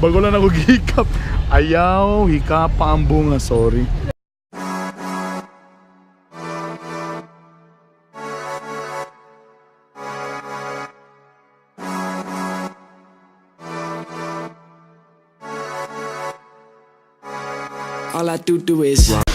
Bago lang ako gihikap. Ayaw, hikapa ang bunga, sorry. All I do is I'm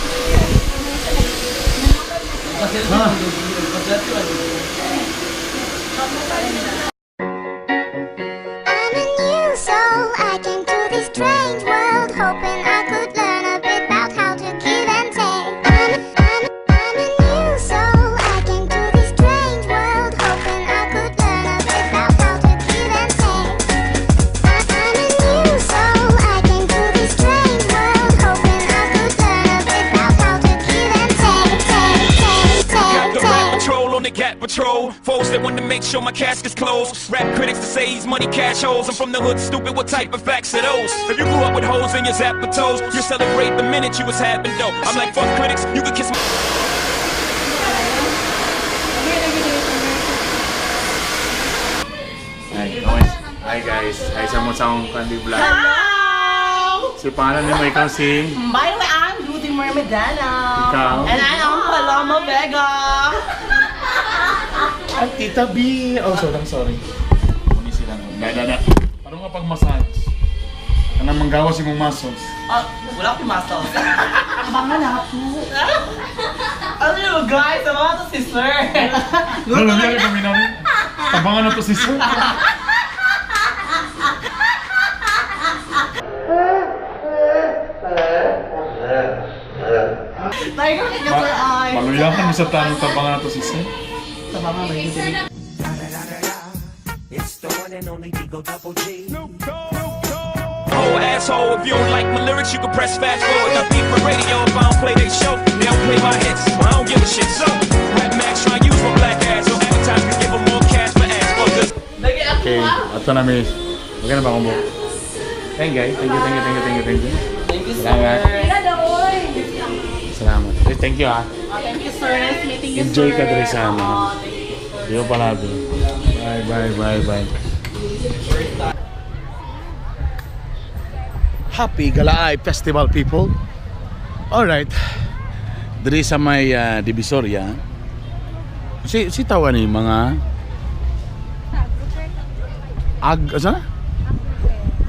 a new soul. I came to this strange world, hoping I could learn a bit about how to give and take. I'm a new soul. I came to this strange world, hoping I could learn a bit about how to give and take. I'm a new soul. I came to this strange world, hoping I could learn a bit about how to give and take. Got the rap patrol on the Gat Patrol. Foes that want to make sure my cask is closed. Rap critics to say he's money cash holes. I'm from the hood, stupid. What type of facts are those? If you grew up with holes in your zapper toes, you celebrate the minute you was having dough. I'm like, fuck critics, you can kiss my. Hi guys, ay sa mo sa akong Candy Vlog. Hello! Si pangalan mo, ikaw si... By the way, I'm Rudy Mermedana. Ikaw? And I am Paloma Vega. Ang Tita B. Oh, sorry. Hindi sila. Dada. Parang nga pag-massage. Kanang manggawas yung mong muscles. Wala akong muscles. Abangan ako. Ano yun guys? Abangan to si Sir. Lalo niya rin kami namin. Tabangan na to si Sir. Tiger ka Sir ay. Maluyakan mo sa tanong tabangan na to si Sir. Tabangan ba yun? Oh, asshole, if you don't like my lyrics, you can press fast forward. I beat my radio if I don't play they show. They don't play my hits, I don't give a shit. So, Rap Max try use my black ass, so advertisers give them more cash for ass fuckers. Lagi ako Okay, ato na miss. Maganda ba kumbo? Thank you. Thank you Sir. Salamat. Salamat. Thank you ah. Thank you Sir. Nice meeting you Enjoy Sir. ka diri sa amin. Thank you. Iyo palagi. Bye. Happy Galaay Festival people. Alright. Diri sa may Divisoria. Si tawa ni mga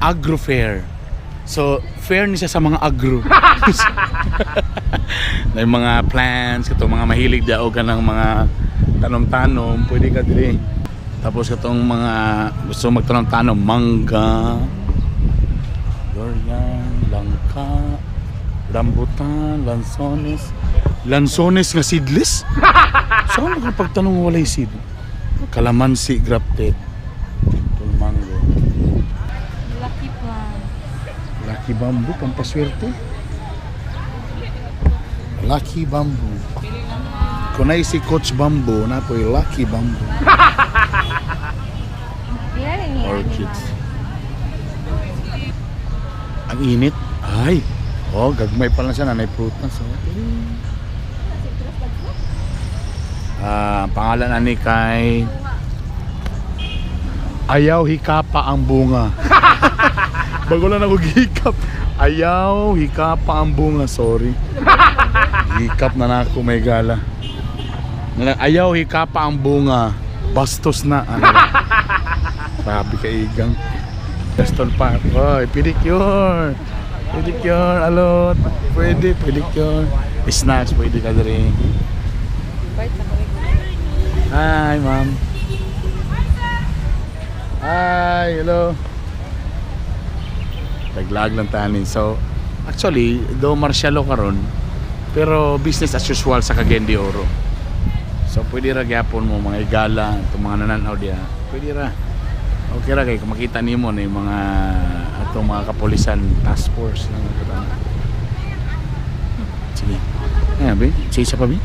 agro fair. So, fair ni siya sa mga agro. May mga plants, katong mga mahilig daw ka ng mga tanom-tanom, pwede ka diri. Tapos katong mga gusto magtanom-tanom, mangga, durian, langka, rambutan, lansones nga seedless. Saan makapagtanong walay seed? Kalamansi grafted. Itong mango. Lucky bamboo, pampaswerte. Lucky bamboo. Kung na si Coach Bamboo, na po yung Lucky Bamboo. Orchids. Ang init. Ay! Oh, gagmay pa lang siya. Nanay prutas. Pangalan ani kay Ayaw hikapa ang bunga. Bago lang ako gihikap. Ayaw hikapa ang bunga, sorry. Hikap na nako may gala. Ayaw hikapa ang bunga. Bastos na. Sabi ka igang. Gaston pa. Oy, pedicure. Alot. Pwede, pedicure. Snacks, pwede ka dali. Hi, ma'am. Hi, hello. Taglag lang tanin. So, actually, do marsyalo karon, pero business as usual sa Cagayan de Oro. So, pwede ra gyapon mo mga igala, itong mga nananaw diya. Pwede ra. Okay ra kay kung makita nimo na yung mga atong mga kapulisan task force ng katang. Sige. Ayan, be. Sige sa pa, be.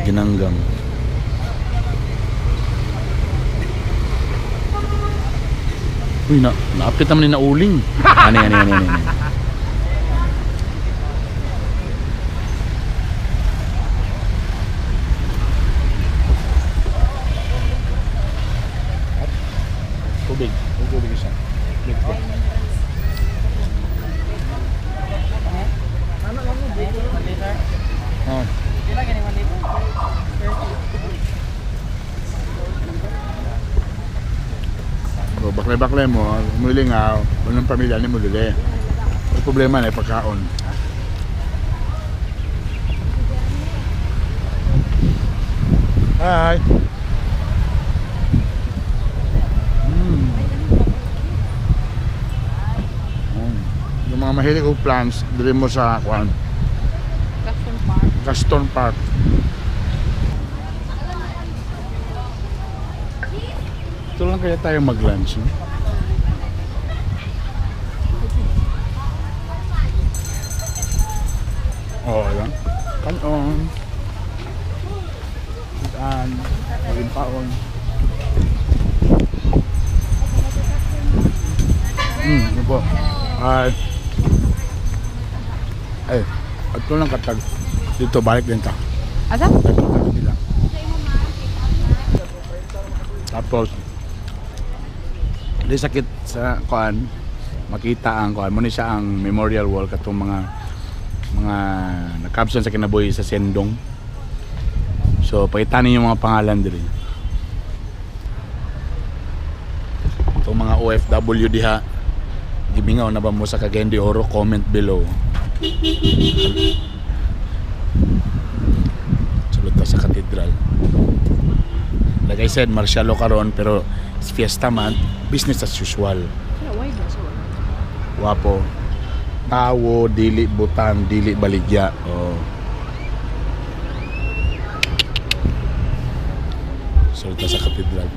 Ginanggang. Uy, na-update naman ni nauling. Ani. Tubig siya. bakle mo, muli nga, unang pamilya ni mo luli. Ang problema na pagkaon. Hi! Yung mga mahilig o plants, dili mo sa kuan. Gaston Park. Ito lang kaya tayo mag-lunch. No? Oo, yan. Kanon. Itaan. Maging paon. Ano po? Ay, ito lang katag. Dito, balik din ta. Asa? Tapos, di sakit sa kuan, makita ang kuan mo ni siya ang memorial wall katong mga nakapson sa kinabuhi sa Sendong. So, pakitanin yung mga pangalan diri. Itong mga OFW diha, gibingaw na ba mo sa Cagayan de Oro? Comment below. Sulod ta sa katedral. Like I said, martialo karon pero it's fiesta month, business as usual. Wapo. Tawo, dili butang, dili baligya. Oh. Sulod ta sa katedral.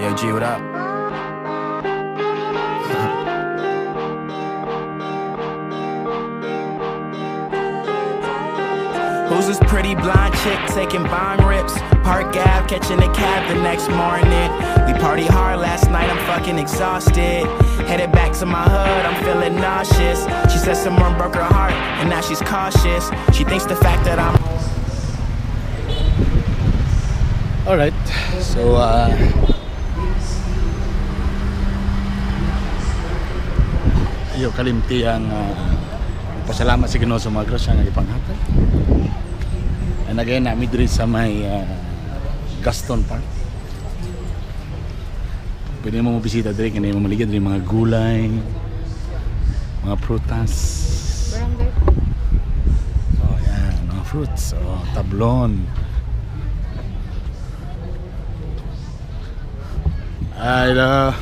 Yo, G, what up? Who's this pretty blonde chick taking bong rips? Park Ave, catching a cab the next morning. We party hard last night, I'm fucking exhausted. Headed back to my hood, I'm feeling nauseous. She said someone broke her heart, and now she's cautious. She thinks the fact that I'm... Alright, so iyo kalimti ang pasalamat sa Ginoo sa mga grasya nga ipanghatag. And again, nami diri sa may Gaston Park. Pwede mo bisita diri kani mo maligid diri mga gulay, mga prutas. Oh, yan, mga fruits, oh, tablon. Hello.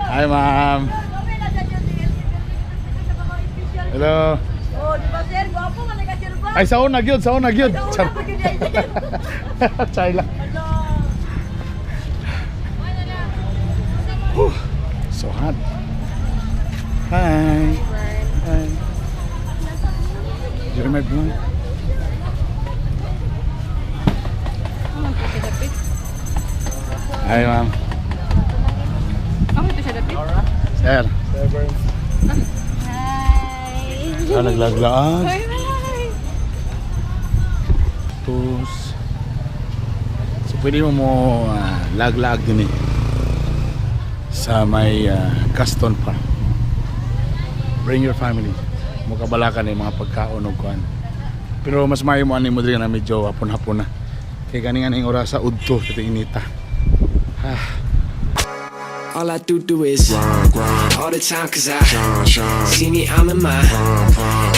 Hi, ma'am. Hello. Oh, di ba sir? Gwapo man nag-sir ba? Ay, saon na gyud, saon na gyud. Chay lang. Whew, so hot. Hi. Hi. You're my blonde. Hi, ma'am. Ako ito siya dati. Sir. Hi. Ah, naglaglaan. Hi, hi. Tapos, so pwede mo laglag din sa may Gaston Park. Bring your family. Mukabalakan yung mga pagkaon o kuan. Pero mas maayo mo ani mo diri na medyo hapon-hapon na. Kaya ganingan ang oras sa udto sa inita. All I do is grind all the time, cause I see me, I'm in my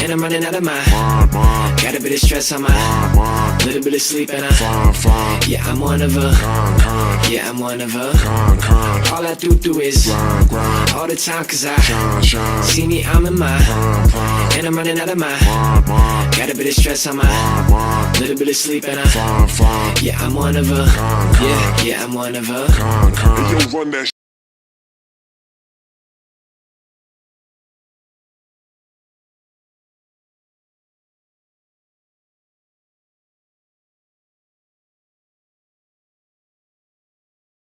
and I'm running out of my got a bit of stress on my little bit of sleep and yeah, I'm one of a yeah, I'm one of a all I do is grind all the time, cause I see me, I'm in my and I'm running out of my got a bit of stress on my little bit of sleep and yeah, I'm one of a yeah, I'm one of a Yo, run that